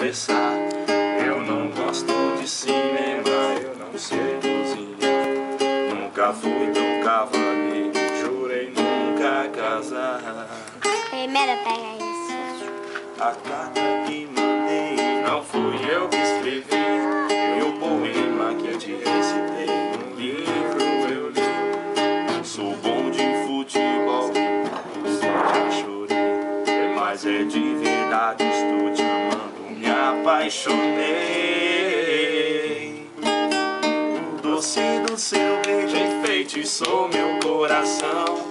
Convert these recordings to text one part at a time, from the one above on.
confessar, eu não gosto de cinema, eu não sei cozinhar. Nunca fui tão cavaleiro, jurei nunca casar. Primeiro pega isso. A carta que mandei não fui eu que escrevi, e o poema que eu te recitei no livro eu li. Não sou bom de futebol, você já chorei, mas é de verdade, estou te amando, me apaixonei. O doce do seu beijo enfeitiçou meu coração.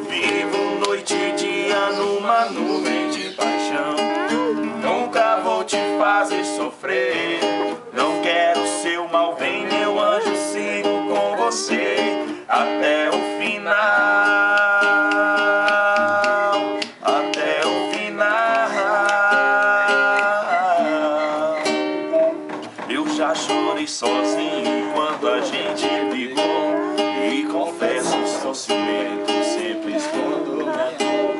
Vivo noite e dia numa nuvem de paixão. Nunca vou te fazer sofrer, não quero seu mal, vem meu anjo, sigo com você até o final. Até o final. Eu já chorei sozinho quando a gente brigou, e confesso, sou ciumento, sempre escondo minha dor.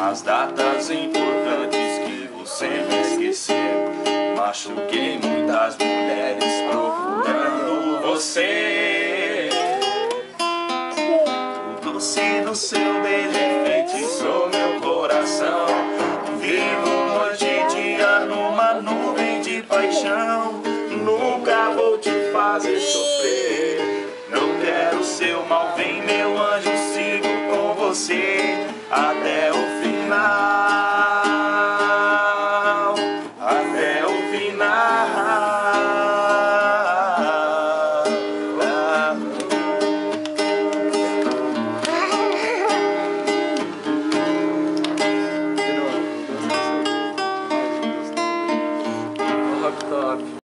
As datas importantes que você me esqueceu, machuquei muitas mulheres procurando você. O doce do seu beijo enfeitiçou meu coração. Vivo noite e dia numa nuvem de paixão. Nunca vou te fazer sofrer, não quero seu mal, vem meu anjo, sigo com você até o final. Até o final.